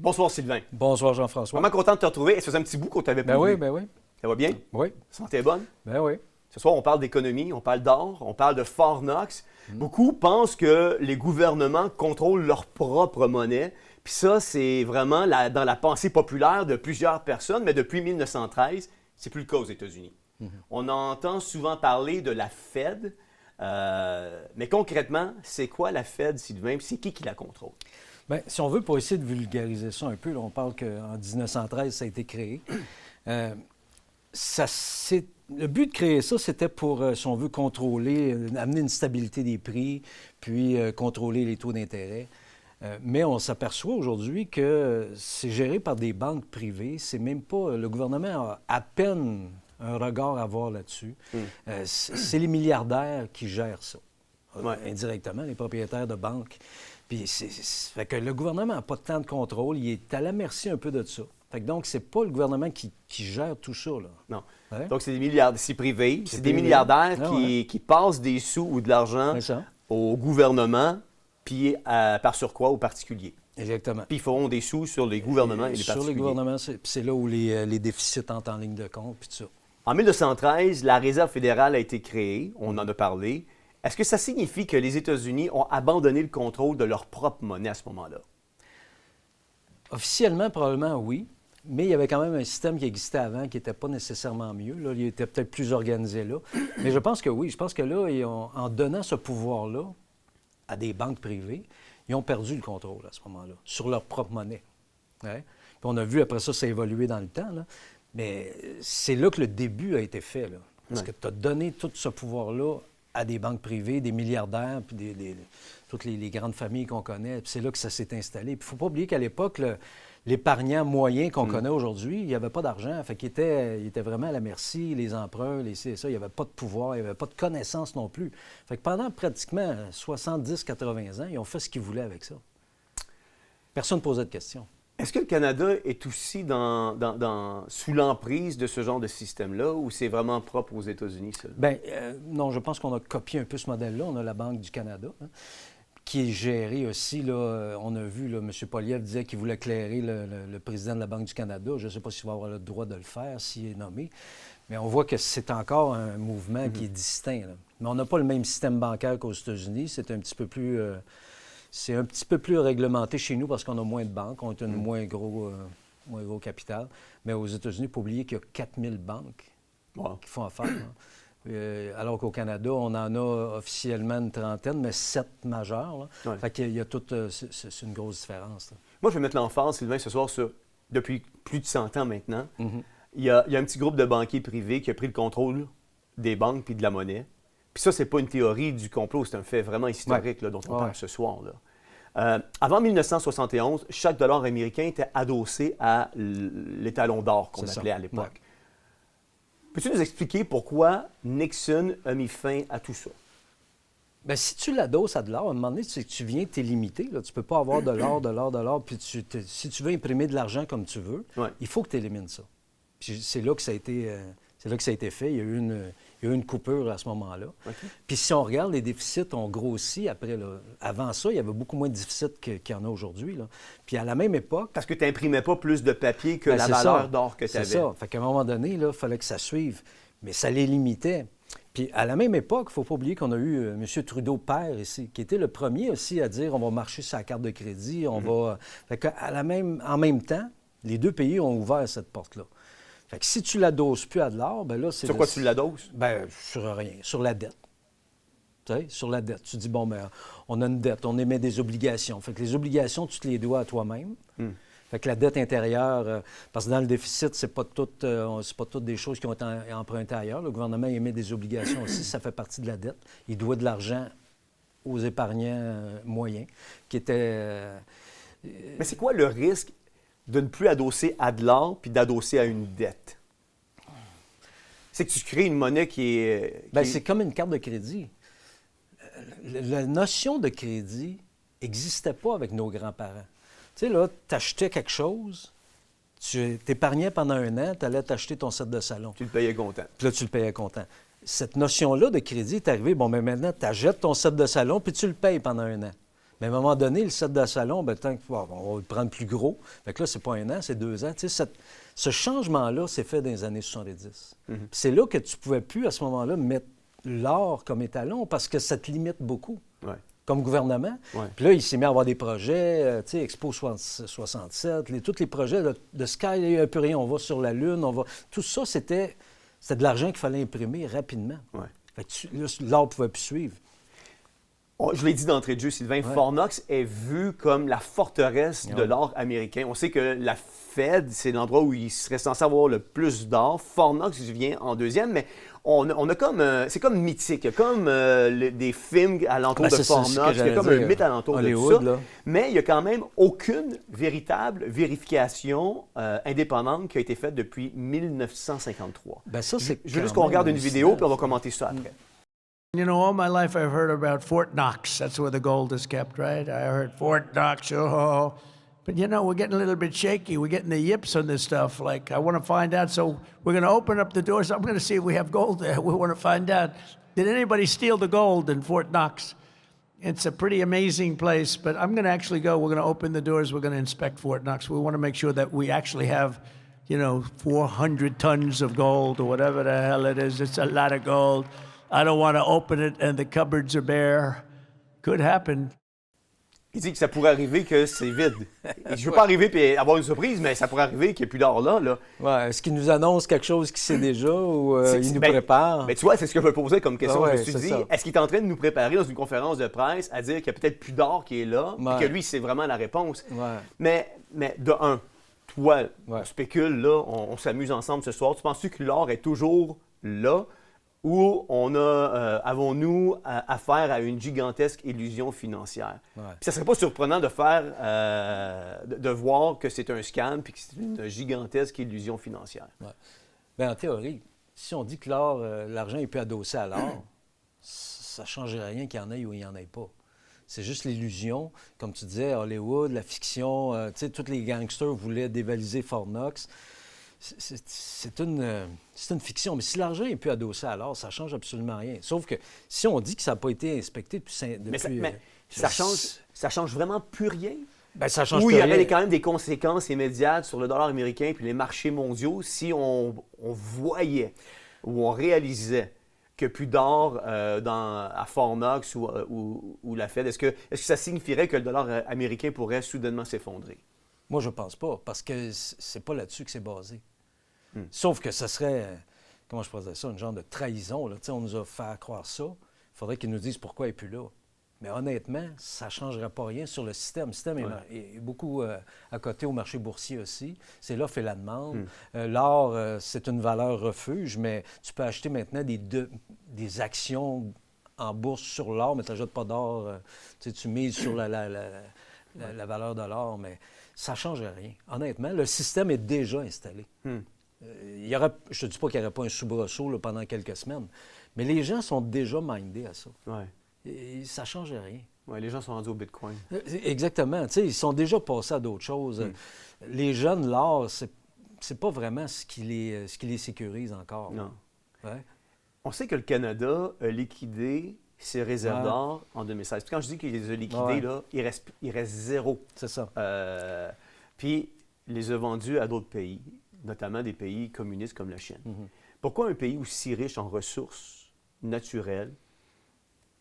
Bonsoir Sylvain. Bonsoir Jean-François. Vraiment content de te retrouver. Ça faisait un petit bout qu'on t'avait pas vu. Ben oui. Ça va bien? Oui. Santé est bonne? Ben oui. Ce soir, on parle d'économie, on parle d'or, on parle de Fort Knox. Beaucoup pensent que les gouvernements contrôlent leur propre monnaie. Puis ça, c'est vraiment dans la pensée populaire de plusieurs personnes, mais depuis 1913, c'est plus le cas aux États-Unis. On entend souvent parler de la Fed, mais concrètement, c'est quoi la Fed, Sylvain? C'est qui la contrôle? Bien, si on veut, pour essayer de vulgariser ça un peu, là, on parle qu'en 1913, ça a été créé. Le but de créer ça, c'était pour, si on veut, contrôler, amener une stabilité des prix, puis contrôler les taux d'intérêt. Mais on s'aperçoit aujourd'hui que c'est géré par des banques privées. C'est même pas... Le gouvernement a à peine un regard à avoir là-dessus. C'est les milliardaires qui gèrent ça, indirectement, les propriétaires de banques. Puis fait que le gouvernement n'a pas tant de contrôle. Il est à la merci un peu de ça. Fait que donc, c'est pas le gouvernement qui gère tout ça, là. Non. Ouais. Donc, c'est des milliardaires, c'est privé. C'est des milliardaires qui passent des sous ou de l'argent au gouvernement, puis par surcroît aux particuliers. Exactement. Puis ils feront des sous sur les gouvernements et les particuliers. Sur les gouvernements, c'est là où les déficits entrent en ligne de compte, puis tout ça. En 1913, la Réserve fédérale a été créée. On en a parlé. Est-ce que ça signifie que les États-Unis ont abandonné le contrôle de leur propre monnaie à ce moment-là? Officiellement, probablement oui, mais il y avait quand même un système qui existait avant qui n'était pas nécessairement mieux. Là, il était peut-être plus organisé là. Mais je pense que oui. Je pense que là, en donnant ce pouvoir-là à des banques privées, ils ont perdu le contrôle à ce moment-là, sur leur propre monnaie. Ouais. Puis on a vu après ça évoluer dans le temps, là. Mais c'est là que le début a été fait, là. Parce que tu as donné tout ce pouvoir-là à des banques privées, des milliardaires, puis toutes les grandes familles qu'on connaît. Puis c'est là que ça s'est installé. Puis il ne faut pas oublier qu'à l'époque, l'épargnant moyen qu'on connaît aujourd'hui, il n'y avait pas d'argent. Fait qu'il était vraiment à la merci, les emprunts, ça. Il n'y avait pas de pouvoir, il n'y avait pas de connaissance non plus. Fait que pendant pratiquement 70-80 ans, ils ont fait ce qu'ils voulaient avec ça. Personne ne posait de questions. Est-ce que le Canada est aussi sous l'emprise de ce genre de système-là ou c'est vraiment propre aux États-Unis, ça? Bien, non, je pense qu'on a copié un peu ce modèle-là. On a la Banque du Canada, qui est gérée aussi. Là, on a vu, là, M. Poilievre disait qu'il voulait éclairer le président de la Banque du Canada. Je ne sais pas s'il va avoir le droit de le faire, s'il est nommé. Mais on voit que c'est encore un mouvement qui est distinct, là. Mais on n'a pas le même système bancaire qu'aux États-Unis. C'est un petit peu plus... C'est un petit peu plus réglementé chez nous parce qu'on a moins de banques, on a un moins gros capital. Mais aux États-Unis, il faut pas oublier qu'il y a 4000 banques qui font affaire. Alors qu'au Canada, on en a officiellement une trentaine, mais 7 majeures. Là. Fait qu'il y a toute... c'est une grosse différence, là. Moi, je vais mettre l'emphase, Sylvain, ce soir, sur, depuis plus de 100 ans maintenant, il y a un petit groupe de banquiers privés qui a pris le contrôle des banques puis de la monnaie. Puis ça, c'est pas une théorie du complot, c'est un fait vraiment historique là, dont on parle ce soir, là. Avant 1971, chaque dollar américain était adossé à l'étalon d'or qu'on appelait à l'époque. Peux-tu nous expliquer pourquoi Nixon a mis fin à tout ça? Bien, si tu l'adosses à de l'or, à un moment donné, tu viens t'es limité. Là. Tu ne peux pas avoir de l'or, puis si tu veux imprimer de l'argent comme tu veux, il faut que tu élimines ça. Puis c'est là que ça a été fait. Il y a eu une coupure à ce moment-là. Puis si on regarde, les déficits ont grossi après. Là. Avant ça, il y avait beaucoup moins de déficits qu'il y en a aujourd'hui. Là. Puis à la même époque... Parce que tu n'imprimais pas plus de papier que la valeur d'or que tu avais. C'est ça. Fait qu'à un moment donné, il fallait que ça suive. Mais ça les limitait. Puis à la même époque, il ne faut pas oublier qu'on a eu M. Trudeau père ici, qui était le premier aussi à dire on va marcher sur la carte de crédit, on va... Fait en même temps, les deux pays ont ouvert cette porte-là. Fait que si tu l'adoses plus à de l'or, bien là, c'est... Sur quoi tu l'adoses? Bien, sur rien. Sur la dette. Tu sais, sur la dette. Tu dis, bon, bien, on a une dette, on émet des obligations. Fait que les obligations, tu te les dois à toi-même. Fait que la dette intérieure, parce que dans le déficit, c'est pas toutes des choses qui ont été empruntées ailleurs. Le gouvernement émet des obligations aussi, ça fait partie de la dette. Il doit de l'argent aux épargnants moyens, qui étaient... Mais c'est quoi le risque de ne plus adosser à de l'or puis d'adosser à une dette? C'est que tu crées une monnaie qui est... C'est comme une carte de crédit. La notion de crédit n'existait pas avec nos grands-parents. Tu sais, là, tu achetais quelque chose, tu t'épargnais pendant un an, tu allais t'acheter ton set de salon. Tu le payais content. Puis là, tu le payais content. Cette notion-là de crédit est arrivée, bon, mais maintenant, tu achètes ton set de salon, puis tu le payes pendant un an. Mais à un moment donné, le set de salon, ben, on va le prendre plus gros. Fait que là, c'est pas 1 an, c'est 2 ans. Tu sais, ce changement-là s'est fait dans les années 70. Puis c'est là que tu pouvais plus, à ce moment-là, mettre l'or comme étalon parce que ça te limite beaucoup. Ouais. Comme gouvernement. Ouais. Puis là, il s'est mis à avoir des projets, tu sais, Expo 67, tous les projets de Sky, il n'y a plus rien, on va sur la Lune, on va... Tout ça, c'était de l'argent qu'il fallait imprimer rapidement. Ouais. Fait que là, l'or ne pouvait plus suivre. Je l'ai dit d'entrée de jeu, Sylvain, Fort Knox est vu comme la forteresse de l'or américain. On sait que la Fed, c'est l'endroit où il serait censé avoir le plus d'or. Fort Knox vient en deuxième, mais on a comme... c'est comme mythique. Il y a comme des films alentour de Fort Knox. Il y a comme un mythe alentour Hollywood, de tout ça. là. Mais il n'y a quand même aucune véritable vérification indépendante qui a été faite depuis 1953. Ben ça, c'est Je veux juste qu'on regarde une vidéo, puis on va commenter ça après. You know, all my life I've heard about Fort Knox. That's where the gold is kept, right? I heard Fort Knox, oh. But you know, we're getting a little bit shaky. We're getting the yips on this stuff. Like, I want to find out. So we're going to open up the doors. I'm going to see if we have gold there. We want to find out. Did anybody steal the gold in Fort Knox? It's a pretty amazing place, but I'm going to actually go. We're going to open the doors. We're going to inspect Fort Knox. We want to make sure that we actually have, 400 tons of gold or whatever the hell it is. It's a lot of gold. I don't want to open it and the cupboards are bare. Could happen. Il dit que ça pourrait arriver que c'est vide. Je ne veux pas arriver et avoir une surprise, mais ça pourrait arriver qu'il n'y ait plus d'or là. Ouais. Est-ce qu'il nous annonce quelque chose qu'il sait déjà ou il nous Ben, prépare? Mais tu vois, c'est ce que je me posais comme question. Ah ouais, je me suis c'est dit, ça. est-ce qu'il est en train de nous préparer dans une conférence de presse à dire qu'il y a peut-être plus d'or qui est là, Ouais. et que lui, c'est vraiment la réponse? Ouais. Mais de un, toi, Ouais. on spécule, là, on s'amuse ensemble ce soir. Tu penses-tu que l'or est toujours là? Ou avons-nous affaire à une gigantesque illusion financière? Ouais. Puis ça serait pas surprenant de faire, de voir que c'est un scam puis que c'est une gigantesque illusion financière. Ouais. Bien, en théorie, si on dit que l'or, l'argent est plus adossé à l'or, ça ne changerait rien qu'il y en ait ou il n'y en ait pas. C'est juste l'illusion. Comme tu disais, Hollywood, la fiction, tu sais, tous les gangsters voulaient dévaliser Fort Knox. C'est une fiction. Mais si l'argent n'est plus adossé à l'or, ça ne change absolument rien. Sauf que si on dit que ça n'a pas été inspecté depuis... Mais ça change vraiment plus rien? Ben, ça change Ou plus il y aurait rien. quand même des conséquences immédiates sur le dollar américain puis les marchés mondiaux si on voyait ou on réalisait qu'il n'y a plus d'or à Fort Knox ou la Fed. Est-ce que ça signifierait que le dollar américain pourrait soudainement s'effondrer? Moi, je pense pas, parce que c'est pas là-dessus que c'est basé. Sauf que ce serait, comment je pourrais dire ça, une genre de trahison. Là. Tu sais, on nous a fait croire ça. Il faudrait qu'ils nous disent pourquoi il n'est plus là. Mais honnêtement, ça ne changerait pas rien sur le système. Le système est beaucoup à côté au marché boursier aussi. C'est l'offre et la demande. L'or, c'est une valeur refuge, mais tu peux acheter maintenant des actions en bourse sur l'or, mais tu n'achètes pas d'or. Tu mises sur la valeur de l'or, mais ça ne change rien. Honnêtement, le système est déjà installé. Je ne te dis pas qu'il n'y aurait pas un soubresaut là, pendant quelques semaines, mais les gens sont déjà mindés à ça. Ouais. Et ça ne change rien. Ouais, les gens sont rendus au Bitcoin. Exactement. Tu sais, ils sont déjà passés à d'autres choses. Les jeunes, l'or, c'est pas vraiment ce qui les sécurise encore. Non. Ouais. On sait que le Canada a liquidé ses réserves d'or en 2016. Puis quand je dis qu'il les a liquidées, là, il reste zéro. C'est ça. Puis il les a vendus à d'autres pays, notamment des pays communistes comme la Chine. Pourquoi un pays aussi riche en ressources naturelles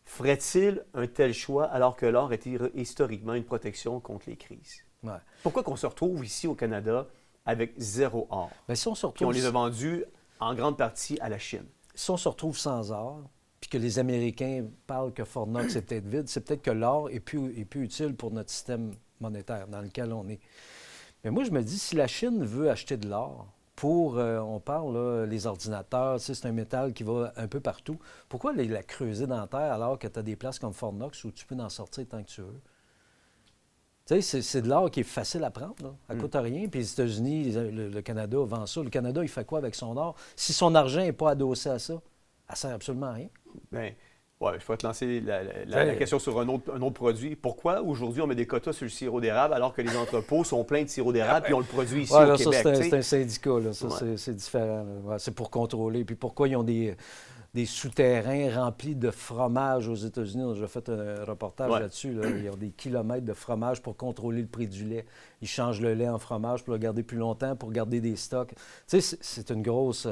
ferait-il un tel choix alors que l'or était historiquement une protection contre les crises? Ouais. Pourquoi qu'on se retrouve ici au Canada avec zéro or? Mais si on se Puis on retrouve, les a vendus en grande partie à la Chine. si on se retrouve sans or, puis que les Américains parlent que Fort Knox est peut-être vide, c'est peut-être que l'or est plus utile pour notre système monétaire dans lequel on est. Mais moi, je me dis, si la Chine veut acheter de l'or pour, on parle, là, les ordinateurs, tu sais, c'est un métal qui va un peu partout, pourquoi la creuser dans la terre alors que tu as des places comme Fort Knox où tu peux en sortir tant que tu veux? Tu sais, c'est de l'or qui est facile à prendre, là. Ça ne coûte rien. Puis les États-Unis, le Canada vend ça. Le Canada, il fait quoi avec son or? Si son argent n'est pas adossé à ça, ça ne sert absolument à rien. Bien, ouais, je pourrais te lancer la question sur un autre produit. Pourquoi aujourd'hui on met des quotas sur le sirop d'érable alors que les entrepôts sont pleins de sirop d'érable et on le produit ici Ouais, au là, Québec? ça, c'est un syndicat. Là. Ça, c'est différent. Là. Ouais, c'est pour contrôler. Puis pourquoi ils ont des des souterrains remplis de fromage aux États-Unis. J'ai fait un reportage Ouais. là-dessus. Là. Ils ont des kilomètres de fromage pour contrôler le prix du lait. Ils changent le lait en fromage pour le garder plus longtemps, pour garder des stocks. Tu sais, c'est une grosse...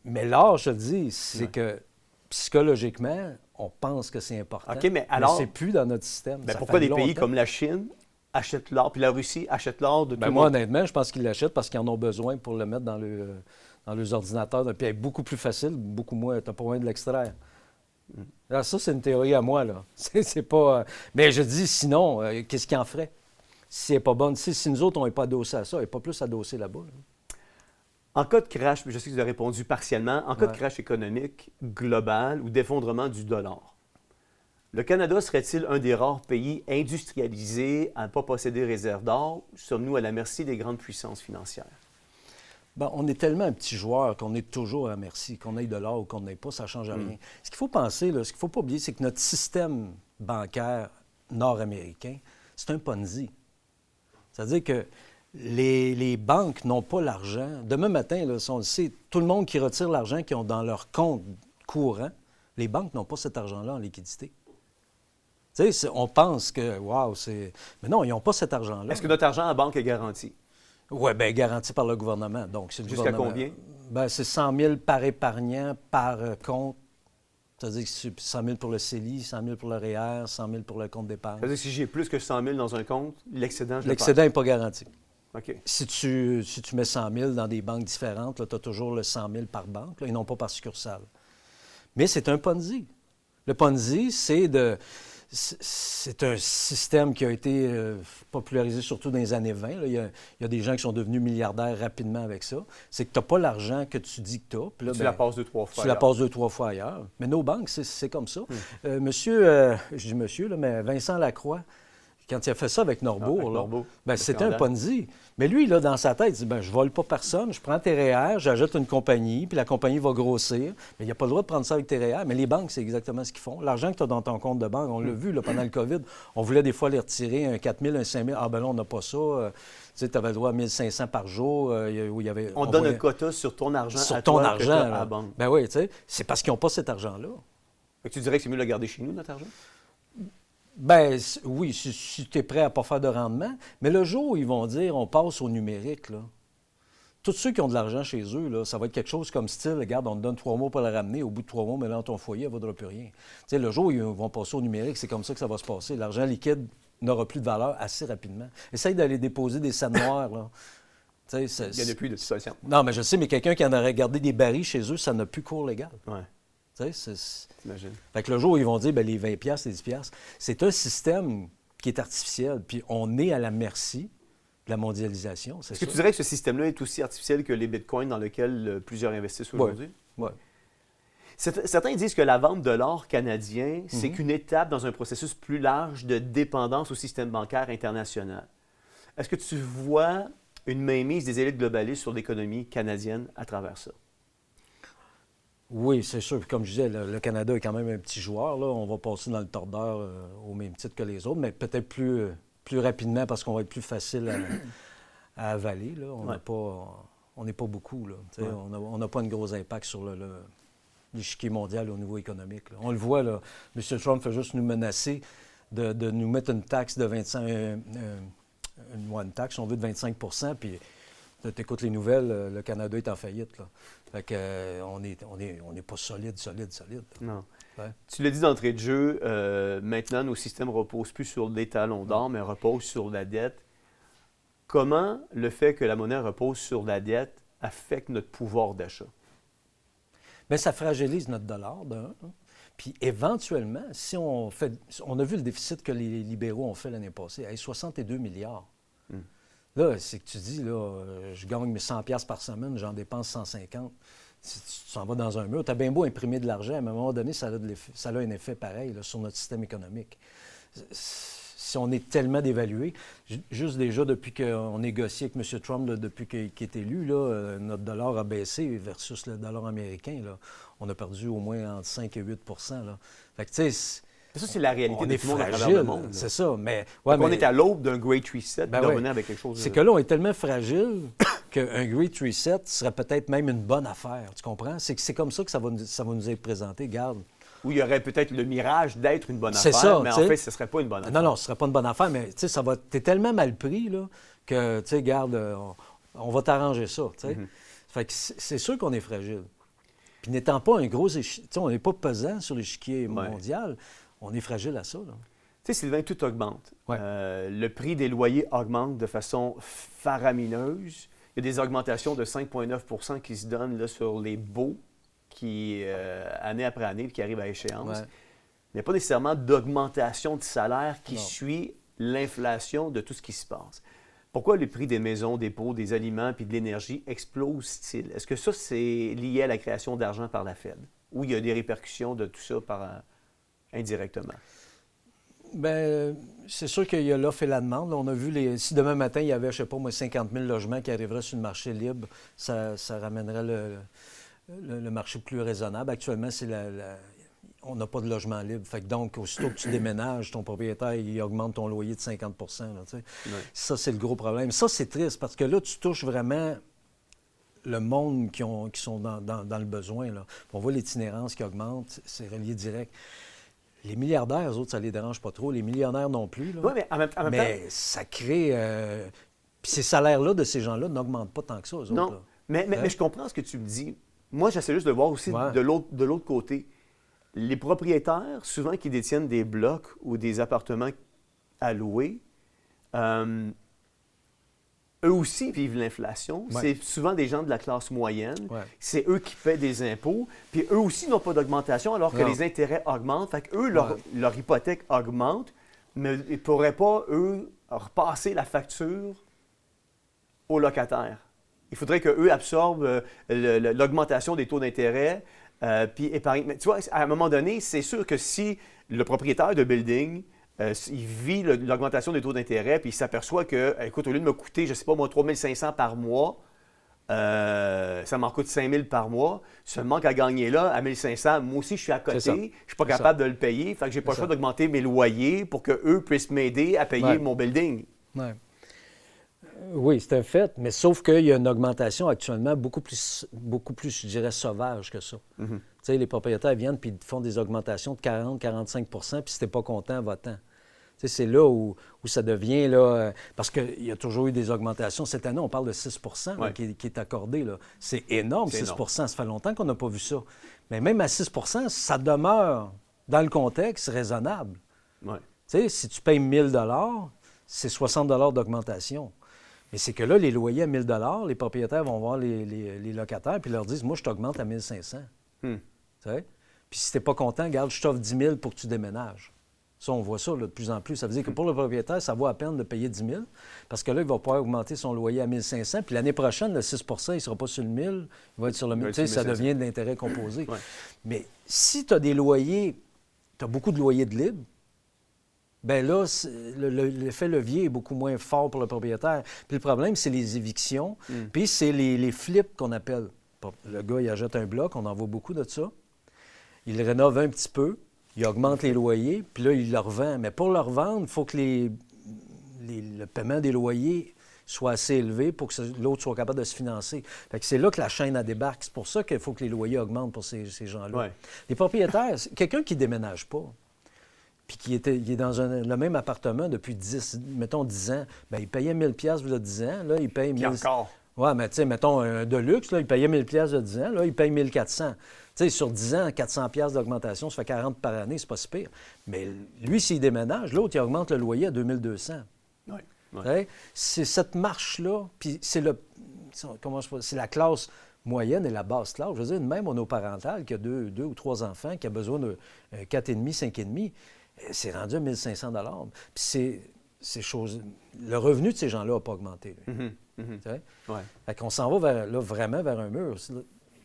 Mais l'art, je te le dis, c'est que psychologiquement, on pense que c'est important. OK, mais alors- c'est plus dans notre système. Ben, Ça pourquoi fait des pays longtemps. comme la Chine achètent l'or, puis la Russie achète l'or de tout Ben le moi, monde? honnêtement, je pense qu'ils l'achètent parce qu'ils en ont besoin pour le mettre dans leurs ordinateurs. Puis elle est beaucoup plus facile, beaucoup moins. Tu n'as pas besoin de l'extraire. Alors, ça, c'est une théorie à moi, là. C'est pas... Mais je dis, sinon, qu'est-ce qu'ils en ferait? Si elle n'est pas bonne, si nous autres, on n'est pas adossés à ça, elle n'est pas plus adossée là-bas. Là. En cas de crash, je sais que vous avez répondu partiellement, en cas de Ouais. crash économique global ou d'effondrement du dollar, le Canada serait-il un des rares pays industrialisés à ne pas posséder réserve d'or? Sommes-nous à la merci des grandes puissances financières? Ben, on est tellement un petit joueur qu'on est toujours à merci. Qu'on ait de l'or ou qu'on n'ait pas, ça ne change rien. Ce qu'il faut penser, là, ce qu'il ne faut pas oublier, c'est que notre système bancaire nord-américain, c'est un Ponzi. C'est-à-dire que les banques n'ont pas l'argent. Demain matin, là, si on le sait, tout le monde qui retire l'argent qu'ils ont dans leur compte courant, les banques n'ont pas cet argent-là en liquidité. Tu sais, on pense que, wow, c'est... Mais non, ils n'ont pas cet argent-là. Est-ce que notre argent en banque est garanti? Oui, bien, garanti par le gouvernement. Donc, c'est le Jusqu'à gouvernement. combien? Bien, c'est 100 000 par épargnant, par compte. C'est-à-dire que c'est 100 000 pour le CELI, 100 000 pour le REER, 100 000 pour le compte d'épargne. C'est-à-dire que si j'ai plus que 100 000 dans un compte, l'excédent, je le L'excédent n'est pas garanti. perds. OK. Si tu mets 100 000 dans des banques différentes, tu as toujours le 100 000 par banque, là, et non pas par succursale. Mais c'est un Ponzi. Le Ponzi, c'est un système qui a été popularisé surtout dans les années 20. Là. Il y a des gens qui sont devenus milliardaires rapidement avec ça. C'est que tu n'as pas l'argent que tu dis que tu as. Puis là, Tu ben, la passes 2-3 fois. tu la ailleurs. passes 2-3 fois ailleurs. Mais nos banques, c'est comme ça. Je dis monsieur, là, mais Vincent Lacroix, quand il a fait ça avec Norbourg, avec là, Norbourg, ben, le c'était un scandale. Ponzi. Mais lui, là, dans sa tête, il dit, ben, je vole pas personne, je prends tes REER, j'ajoute une compagnie, puis la compagnie va grossir. Mais il n'y a pas le droit de prendre ça avec tes REER. Mais les banques, c'est exactement ce qu'ils font. L'argent que tu as dans ton compte de banque, on l'a vu là, pendant le COVID, on voulait des fois les retirer, un 4 000, un 5 000. Ah ben là, on n'a pas ça. Tu sais, tu avais le droit à 1 500 par jour. Où il y avait, On donne voyait- un quota sur ton argent sur à ton toi que argent. t'as à là. la banque. Ben oui, tu sais, c'est parce qu'ils n'ont pas cet argent-là. Fait que tu dirais que c'est mieux de le garder chez nous, notre argent? Ben oui, si tu es prêt à ne pas faire de rendement. Mais le jour où ils vont dire on passe au numérique, là, tous ceux qui ont de l'argent chez eux, là, ça va être quelque chose comme style, regarde, on te donne 3 mois pour le ramener, au bout de 3 mois, mais dans ton foyer, elle ne vaudra plus rien. Tu sais, le jour où ils vont passer au numérique, c'est comme ça que ça va se passer. L'argent liquide n'aura plus de valeur assez rapidement. Essaye d'aller déposer des scènes noires, là. Tu sais, Il n'y en a plus de toute façon. Non, mais je sais, mais quelqu'un qui en aurait gardé des barils chez eux, ça n'a plus cours légal. Ouais, Tu sais, t'imagines. Fait que le jour où ils vont dire, bien, les 20 piastres, les 10 piastres, c'est un système qui est artificiel. Puis on est à la merci de la mondialisation, c'est Est-ce que ça. tu dirais que ce système-là est aussi artificiel que les bitcoins dans lesquels plusieurs investissent aujourd'hui? Ouais. Certains disent que la vente de l'or canadien, c'est qu'une étape dans un processus plus large de dépendance au système bancaire international. Est-ce que tu vois une mainmise des élites globalistes sur l'économie canadienne à travers ça? Oui, c'est sûr. Puis comme je disais, le Canada est quand même un petit joueur. Là. On va passer dans le tordeur au même titre que les autres, mais peut-être plus rapidement parce qu'on va être plus facile à avaler. Là. On n'est pas beaucoup. Là. Ouais. On n'a pas un gros impact sur l'échiquier mondial au niveau économique. Là. On le voit, là, M. Trump fait juste nous menacer de nous mettre une taxe de 25 une taxe, si on veut, de 25 %, puis tu écoutes les nouvelles, le Canada est en faillite. Là. Fait que, on n'est pas solide. Non. Ouais. Tu l'as dit d'entrée de jeu, maintenant, nos systèmes ne reposent plus sur des talons d'or, mais reposent sur la dette. Comment le fait que la monnaie repose sur la dette affecte notre pouvoir d'achat? Bien, ça fragilise notre dollar, d'un. Hein. Puis éventuellement, si on fait... On a vu le déficit que les libéraux ont fait l'année passée, 62 milliards. Là, c'est que tu dis, là, je gagne mes 100 piastres par semaine, j'en dépense 150. Si tu t'en vas dans un mur, tu as bien beau imprimer de l'argent, mais à un moment donné, ça a un effet pareil là, sur notre système économique. Si on est tellement dévalué, juste déjà depuis qu'on négocie avec M. Trump, là, depuis qu'il est élu, là, notre dollar a baissé versus le dollar américain. Là. On a perdu au moins entre 5 et 8 là. Fait que, tu sais, Ça, c'est la réalité on de est tout le monde à travers fragile, le monde. là. c'est ça. Mais, Donc, on est à l'aube d'un Great Reset, Ben de ouais. revenir avec quelque chose. C'est que là, on est tellement fragile qu'un Great Reset serait peut-être même une bonne affaire. Tu comprends? C'est comme ça que ça va nous être présenté. Garde. Où il y aurait peut-être le mirage d'être une bonne C'est affaire, ça, mais en tu sais. fait, ce ne serait pas une bonne affaire. Non, ce ne serait pas une bonne affaire, mais tu sais, t'es tellement mal pris là, que, tu sais, garde, on va t'arranger ça, tu sais. Fait que c'est sûr qu'on est fragile. Puis n'étant pas un gros échiquier, on n'est pas pesant sur l'échiquier mondial, on est fragile à ça, là. Tu sais, Sylvain, tout augmente. Ouais. Le prix des loyers augmente de façon faramineuse. Il y a des augmentations de 5,9 qui se donnent là, sur les baux qui, année après année, qui arrivent à échéance. Ouais. Il n'y a pas nécessairement d'augmentation de salaire qui Non. suit l'inflation de tout ce qui se passe. Pourquoi les prix des maisons, des pots, des aliments puis de l'énergie explosent-ils? Est-ce que ça, c'est lié à la création d'argent par la Fed? Ou il y a des répercussions de tout ça indirectement? Bien, c'est sûr qu'il y a l'offre et la demande. Là, on a vu, si demain matin, il y avait, je ne sais pas, moi, 50 000 logements qui arriveraient sur le marché libre, ça ramènerait le marché plus raisonnable. Actuellement, on n'a pas de logement libre. Fait que donc, aussitôt que tu déménages, ton propriétaire, il augmente ton loyer de 50 là, tu sais. Ça, c'est le gros problème. Ça, c'est triste parce que là, tu touches vraiment le monde qui sont dans le besoin. Là. On voit l'itinérance qui augmente, c'est relié direct. Les milliardaires, eux autres, ça ne les dérange pas trop. Les millionnaires non plus. Là. Oui, mais en même temps... ça crée... Puis ces salaires-là de ces gens-là n'augmentent pas tant que ça, eux autres. Non, là. mais je comprends ce que tu me dis. Moi, j'essaie juste de voir aussi de l'autre côté. Les propriétaires, souvent qui détiennent des blocs ou des appartements à louer, eux aussi vivent l'inflation. Ouais. C'est souvent des gens de la classe moyenne. Ouais. C'est eux qui paient des impôts. Puis eux aussi n'ont pas d'augmentation alors que Non. les intérêts augmentent. Fait qu'eux, leur hypothèque augmente, mais ils ne pourraient pas, eux, repasser la facture aux locataires. Il faudrait qu'eux absorbent l'augmentation des taux d'intérêt puis épargnent. Mais tu vois, à un moment donné, c'est sûr que si le propriétaire de building il vit l'augmentation des taux d'intérêt, puis il s'aperçoit que, écoute, au lieu de me coûter, je ne sais pas moi, 3 500 par mois, ça m'en coûte 5 000 par mois. Ce manque à gagner là, à 1 500, moi aussi, je suis à côté, je ne suis pas capable de le payer, fait que j'ai pas le choix d'augmenter mes loyers pour qu'eux puissent m'aider à payer mon building. Ouais. Oui, c'est un fait, mais sauf qu'il y a une augmentation actuellement beaucoup plus, je dirais, sauvage que ça. Tu sais, les propriétaires viennent puis font des augmentations de 40-45 puis si t'es pas content, va-t'en. Tu sais, c'est là où ça devient, là, parce qu'il y a toujours eu des augmentations. Cette année, on parle de 6 là, qui est accordé. Là. C'est énorme, 6 Ça fait longtemps qu'on n'a pas vu ça. Mais même à 6 ça demeure, dans le contexte, raisonnable. Ouais. Tu sais, si tu payes 1 000 c'est 60 d'augmentation. Mais c'est que là, les loyers à 1 000 les propriétaires vont voir les locataires puis leur disent « Moi, je t'augmente à 1 500 Tu sais? Puis si tu n'es pas content, regarde, je t'offre 10 000 pour que tu déménages. Ça, on voit ça là, de plus en plus. Ça veut dire que pour le propriétaire, ça vaut à peine de payer 10 000 parce que là, il va pouvoir augmenter son loyer à 1 500 puis l'année prochaine, le 6 il ne sera pas sur le 1 000 il va être sur le 1 000 Tu sais, ça devient de l'intérêt composé. Ouais. Mais si tu as des loyers, tu as beaucoup de loyers de libre, bien là, l'effet levier est beaucoup moins fort pour le propriétaire. Puis le problème, c'est les évictions, puis c'est les flips qu'on appelle. Le gars, il achète un bloc, on en voit beaucoup de ça. Il le rénove un petit peu, il augmente les loyers, puis là, il le revend. Mais pour le revendre, il faut que le paiement des loyers soit assez élevé pour que l'autre soit capable de se financer. Fait que c'est là que la chaîne débarque. C'est pour ça qu'il faut que les loyers augmentent pour ces gens-là. Ouais. Les propriétaires, quelqu'un qui ne déménage pas, puis il est dans le même appartement depuis 10 ans, bien, il payait 1 000 il y a 10 ans, là, il paye 1 000... encore? Oui, mais tu sais, mettons, un de luxe, là, il payait 1 000 il y a 10 ans, là, il paye 1 400. Tu sais, sur 10 ans, 400 d'augmentation, ça fait 40 par année, c'est pas si pire. Mais lui, s'il déménage, l'autre, il augmente le loyer à 2 200. Oui. Ouais. C'est cette marche-là, puis c'est la classe moyenne et la basse classe. Je veux dire, même monoparentale qui a deux ou trois enfants, qui a besoin de 4,5, 5,5, c'est rendu à 1 500 Puis le revenu de ces gens-là n'a pas augmenté. Ouais. Fait qu'on s'en va vraiment vers un mur.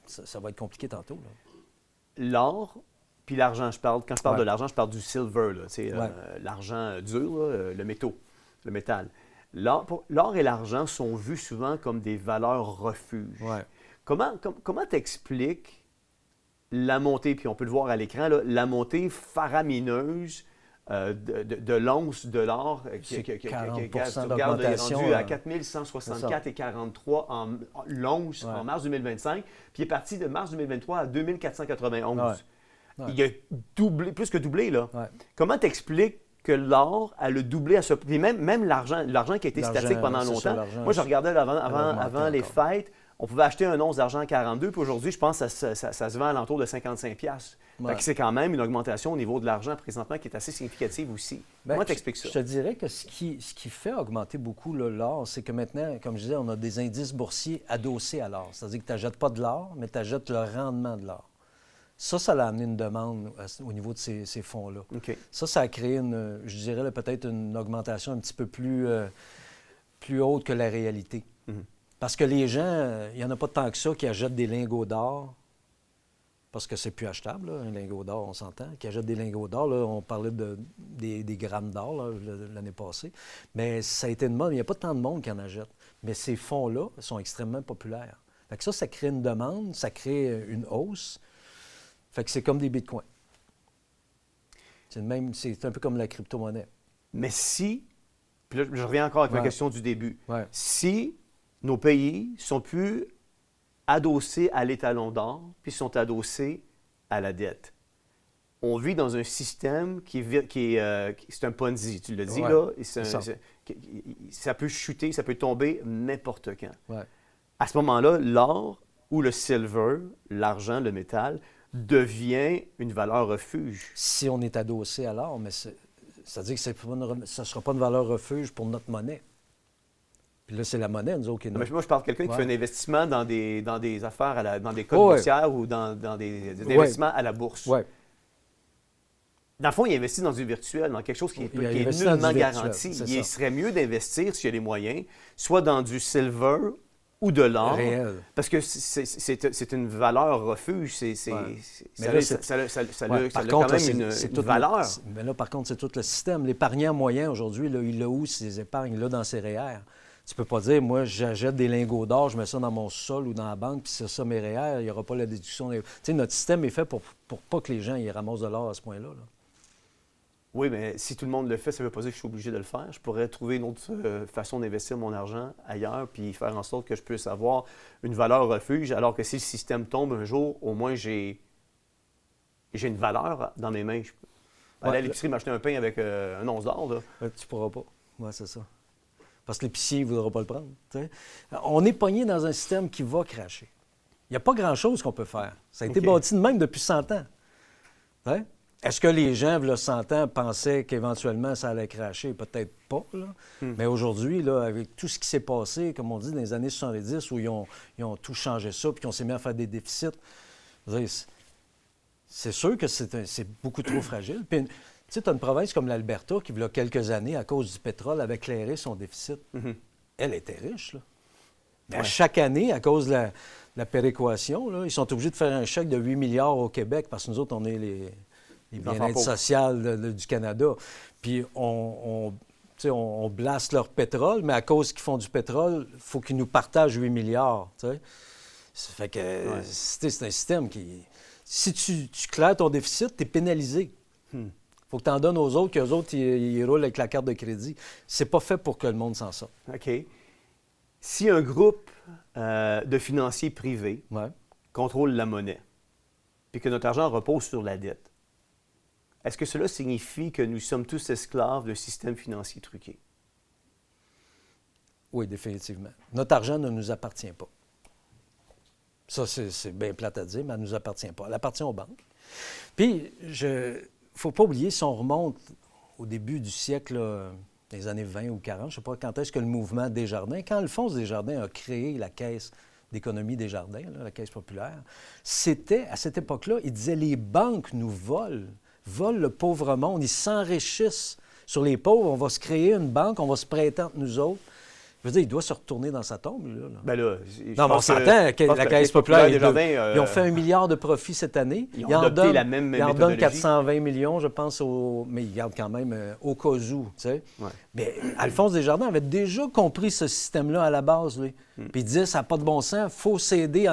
Ça va être compliqué tantôt. L'or puis l'argent, quand je parle de l'argent, je parle du silver, l'argent dur, le métal. L'or et l'argent sont vus souvent comme des valeurs refuges. Ouais. Comment t'expliques la montée, puis on peut le voir à l'écran, là, la montée faramineuse de l'once de l'or C'est que 40% tu regardes, est d'augmentation, rendu à 4164,43 en l'once Ouais. en mars 2025, puis il est parti de mars 2023 à 2491. Ouais. Ouais. Il a doublé, plus que doublé, là. Ouais. Comment t'expliques que l'or, elle a doublé à ce... Puis même l'argent qui a été L'argent, statique pendant c'est ça, longtemps. l'argent, Moi, je regardais avant augmenté les encore. fêtes, on pouvait acheter un once d'argent à 42, puis aujourd'hui, je pense que ça se vend à l'entour de 55$. Ouais. Fait que c'est quand même une augmentation au niveau de l'argent présentement qui est assez significative aussi. Ben, Comment t'expliques ça? Je te dirais que ce qui fait augmenter beaucoup là, l'or, c'est que maintenant, comme je disais, on a des indices boursiers adossés à l'or. C'est-à-dire que tu n'achètes pas de l'or, mais tu achètes le rendement de l'or. Ça a amené une demande au niveau de ces fonds-là. OK. Ça a créé, je dirais, là, peut-être une augmentation un petit peu plus haute que la réalité. Mhm. Parce que les gens, il n'y en a pas tant que ça qui achètent des lingots d'or, parce que c'est plus achetable, là, un lingot d'or, on s'entend, qui achètent des lingots d'or. Là, on parlait des grammes d'or là, l'année passée. Mais ça a été une mode. Il n'y a pas tant de monde qui en achète. Mais ces fonds-là sont extrêmement populaires. Fait que ça crée une demande, ça crée une hausse. Fait que c'est comme des bitcoins. C'est un peu comme la crypto-monnaie. Mais si, puis là, je reviens encore avec la Ouais. question du début, Ouais. si nos pays sont plus adossés à l'étalon d'or, puis sont adossés à la dette, on vit dans un système c'est un Ponzi, tu l'as dit, Ouais. là, et C'est ça. ça peut chuter, ça peut tomber n'importe quand. Ouais. À ce moment-là, l'or ou le silver, l'argent, le métal, devient une valeur refuge. Si on est adossé à l'or, mais c'est-à-dire que ça ne sera pas une valeur refuge pour notre monnaie. Puis là, c'est la monnaie, nous autres, qui est Mais notre... moi, je parle de quelqu'un qui Ouais. fait un investissement dans des affaires, dans des codes Ouais. boursières ou dans des investissements à la bourse. Ouais. Dans le fond, il investit dans du virtuel, dans quelque chose qui est Il a investi dans nullement du virtuel, garanti. c'est Il ça. serait mieux d'investir, s'il y a les moyens, soit dans du silver ou de l'or. Réel. Parce que c'est une valeur refuge. Mais Ça là, a- c'est- ça a Ouais, quand là, même c'est une tout valeur. Mais là, par contre, c'est tout le système. L'épargnant moyen, aujourd'hui, là, il a où ses épargnes? Là, dans ses REER. Tu peux pas dire, moi, j'achète des lingots d'or, je mets ça dans mon sol ou dans la banque, puis c'est ça mes REER, il n'y aura pas la déduction. Tu sais, notre système est fait pour pas que les gens ils ramassent de l'or à ce point-là. Là. Oui, mais si tout le monde le fait, ça ne veut pas dire que je suis obligé de le faire. Je pourrais trouver une autre façon d'investir mon argent ailleurs puis faire en sorte que je puisse avoir une valeur refuge, alors que si le système tombe un jour, au moins j'ai une valeur dans mes mains. Je peux aller à Ouais, l'épicerie m'acheter un pain avec un once d'or. Là. Tu pourras pas. Oui, c'est ça. Parce que l'épicier ne voudra pas le prendre. Tu sais. On est pogné dans un système qui va cracher. Il n'y a pas grand-chose qu'on peut faire. Ça a été OK. bâti de même depuis 100 ans. Tu sais. Est-ce que les gens, il y a 100 ans, pensaient qu'éventuellement ça allait cracher? Peut-être pas. Là. Mais aujourd'hui, là, avec tout ce qui s'est passé, comme on dit, dans les années 70, où ils ont tout changé ça, puis qu'on s'est mis à faire des déficits, je veux dire, c'est sûr que c'est beaucoup trop fragile. Puis, tu sais, tu as une province comme l'Alberta qui, il y a quelques années, à cause du pétrole, avait clairé son déficit. Elle était riche, là. Mais à chaque année, à cause de la péréquation, là, ils sont obligés de faire un chèque de 8 milliards au Québec, parce que nous autres, on est les enfants bien-être pauvres. social du Canada. Puis on blaste leur pétrole, mais à cause qu'ils font du pétrole, il faut qu'ils nous partagent 8 milliards. Tu sais. Ça fait que c'est un système qui... Si tu claires ton déficit, tu es pénalisé. Faut que tu en donnes aux autres, qu'eux autres, ils roulent avec la carte de crédit. C'est pas fait pour que le monde s'en sorte. OK. Si un groupe de financiers privés Ouais. contrôle la monnaie, puis que notre argent repose sur la dette, est-ce que cela signifie que nous sommes tous esclaves d'un système financier truqué? Oui, définitivement. Notre argent ne nous appartient pas. Ça, c'est bien plate à dire, mais elle ne nous appartient pas. Elle appartient aux banques. Puis, il ne faut pas oublier, si on remonte au début du siècle, là, des années 20 ou 40, je ne sais pas quand est-ce que le mouvement Desjardins, quand Alphonse Desjardins a créé la Caisse d'économie Desjardins, là, la Caisse populaire, c'était, à cette époque-là, il disait les banques nous volent le pauvre monde, ils s'enrichissent sur les pauvres, on va se créer une banque, on va se prêter entre nous autres. Je veux dire, il doit se retourner dans sa tombe, lui, là. Ben là, Non, mais on s'entend que la Caisse populaire, ils ont fait 1 milliard de profit cette année. Ils ont adopté la même Ils en donnent méthodologie. 420 millions, je pense, mais ils gardent quand même au cas où, tu sais. Ouais. Mais Alphonse Desjardins avait déjà compris ce système-là à la base, lui. Puis il disait, ça n'a pas de bon sens, il faut s'aider,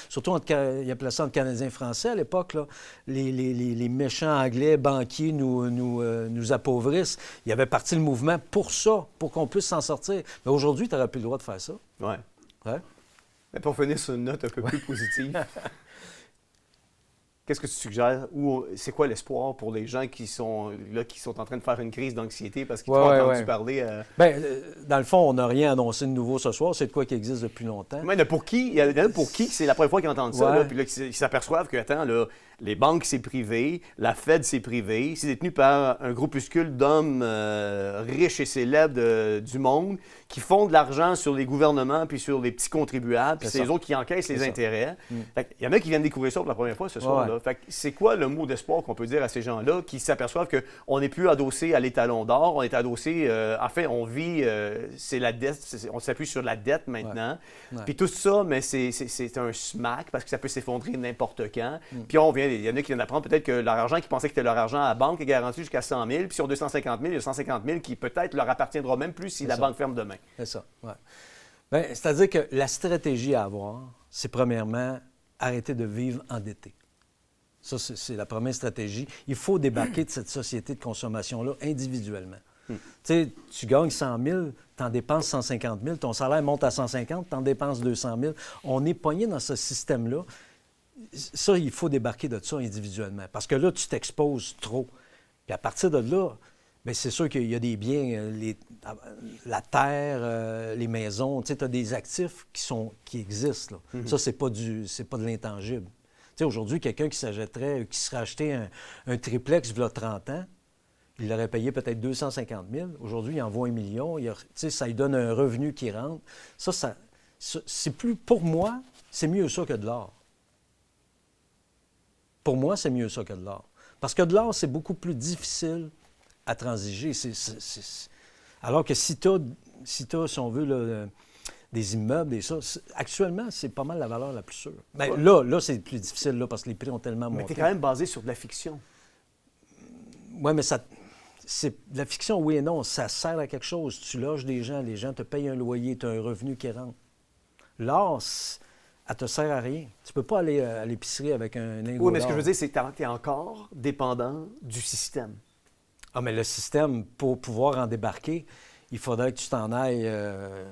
surtout il appelait ça entre Canadiens et Français à l'époque, là. Les méchants anglais, banquiers nous appauvrissent. Il avait parti le mouvement pour ça, pour qu'on puisse s'en sortir. Mais aujourd'hui, tu n'aurais plus le droit de faire ça. Ouais. Ouais. Mais pour finir sur une note un peu plus positive, qu'est-ce que tu suggères? C'est quoi l'espoir pour les gens qui sont en train de faire une crise d'anxiété parce qu'ils t'ont entendu parler? Bien, dans le fond, on n'a rien annoncé de nouveau ce soir. C'est de quoi qui existe depuis longtemps. Mais il y en a pour qui c'est la première fois qu'ils entendent ça, Ouais. là, puis là, ils s'aperçoivent que, attends, là, les banques, c'est privé, la Fed, c'est privé, c'est détenu par un groupuscule d'hommes riches et célèbres du monde qui font de l'argent sur les gouvernements puis sur les petits contribuables, puis c'est les autres qui encaissent les intérêts. Fait il y en a qui viennent découvrir ça pour la première fois ce soir-là. Ouais. Fait que c'est quoi le mot d'espoir qu'on peut dire à ces gens-là qui s'aperçoivent qu'on n'est plus adossé à l'étalon d'or, on est adossé, enfin, on vit, c'est la dette, on s'appuie sur la dette maintenant. Ouais. Puis tout ça, mais c'est un smack parce que ça peut s'effondrer n'importe quand. Puis il y en a qui viennent d'apprendre peut-être que leur argent, qui pensaient que c'était leur argent à la banque, est garanti jusqu'à 100 000. Puis sur 250 000, il y a 150 000 qui peut-être leur appartiendra même plus si la banque ferme demain. C'est ça, oui. Bien, c'est-à-dire que la stratégie à avoir, c'est premièrement arrêter de vivre endetté. Ça, c'est la première stratégie. Il faut débarquer de cette société de consommation-là individuellement. Tu sais, tu gagnes 100 000, tu en dépenses 150 000, ton salaire monte à 150, tu en dépenses 200 000. On est pogné dans ce système-là. Ça, il faut débarquer de ça individuellement. Parce que là, tu t'exposes trop. Puis à partir de là, bien, c'est sûr qu'il y a des biens, la terre, les maisons, tu sais, tu as des actifs qui existent. Là. Ça, c'est pas de l'intangible. Tu sais, aujourd'hui, quelqu'un qui serait acheté un triplex il y a 30 ans, il l'aurait payé peut-être 250 000. Aujourd'hui, il en vaut 1 million. Tu sais, ça lui donne un revenu qui rentre. Ça c'est plus... Pour moi, c'est mieux ça que de l'or. Pour moi, c'est mieux ça que de l'or. Parce que de l'or, c'est beaucoup plus difficile à transiger. Alors que si tu as, si on veut, là, des immeubles, actuellement, c'est pas mal la valeur la plus sûre. Bien, là, c'est plus difficile, là, parce que les prix ont tellement monté. Mais tu es quand même basé sur de la fiction. Oui, mais c'est de la fiction, oui et non. Ça sert à quelque chose. Tu loges des gens, les gens te payent un loyer, tu as un revenu qui rentre. L'or, elle te sert à rien. Tu peux pas aller à l'épicerie avec un lingot d'or. Oui, mais ce que je veux dire, c'est que tu es encore dépendant du système. Ah, mais le système, pour pouvoir en débarquer, il faudrait que tu t'en ailles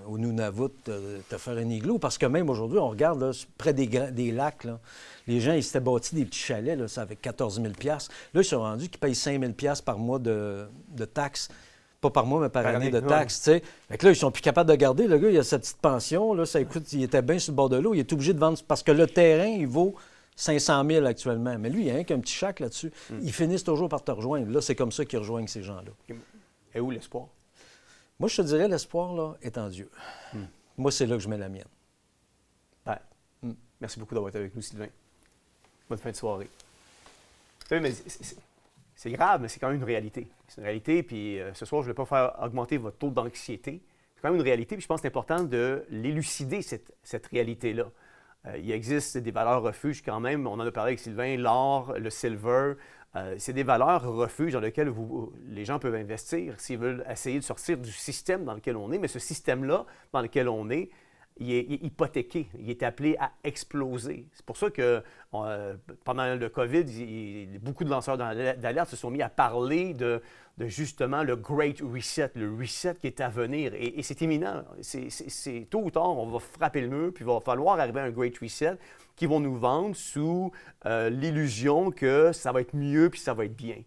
au Nunavut te faire un igloo. Parce que même aujourd'hui, on regarde là, près des lacs, là, les gens, ils s'étaient bâtis des petits chalets, là, ça avec 14 000 Là, ils sont rendus qu'ils payent 5 000 par mois de taxes. Pas par mois, mais par année de taxes, tu sais. Fait que là, ils sont plus capables de garder. Le gars, il a sa petite pension, là, ça coûte, il était bien sur le bord de l'eau, il est obligé de vendre, parce que le terrain, il vaut 500 000 actuellement. Mais lui, il y a qu'un petit chac là-dessus. Ils finissent toujours par te rejoindre. Là, c'est comme ça qu'ils rejoignent ces gens-là. Et où l'espoir? Moi, je te dirais, l'espoir, là, est en Dieu. Moi, c'est là que je mets la mienne. Ouais. Merci beaucoup d'avoir été avec nous, Sylvain. Bonne fin de soirée. Tu sais, mais c'est grave, mais c'est quand même une réalité. C'est une réalité, puis ce soir, je ne vais pas faire augmenter votre taux d'anxiété. C'est quand même une réalité, puis je pense que c'est important de l'élucider, cette réalité-là. Il existe des valeurs refuges quand même. On en a parlé avec Sylvain, l'or, le silver. C'est des valeurs refuges dans lesquelles les gens peuvent investir s'ils veulent essayer de sortir du système dans lequel on est. Mais ce système-là, dans lequel on est, il est hypothéqué, il est appelé à exploser. C'est pour ça que pendant le COVID, beaucoup de lanceurs d'alerte se sont mis à parler de justement le Great Reset, le reset qui est à venir. Et c'est imminent. C'est tôt ou tard, on va frapper le mur, puis il va falloir arriver à un Great Reset qui vont nous vendre sous l'illusion que ça va être mieux puis ça va être bien.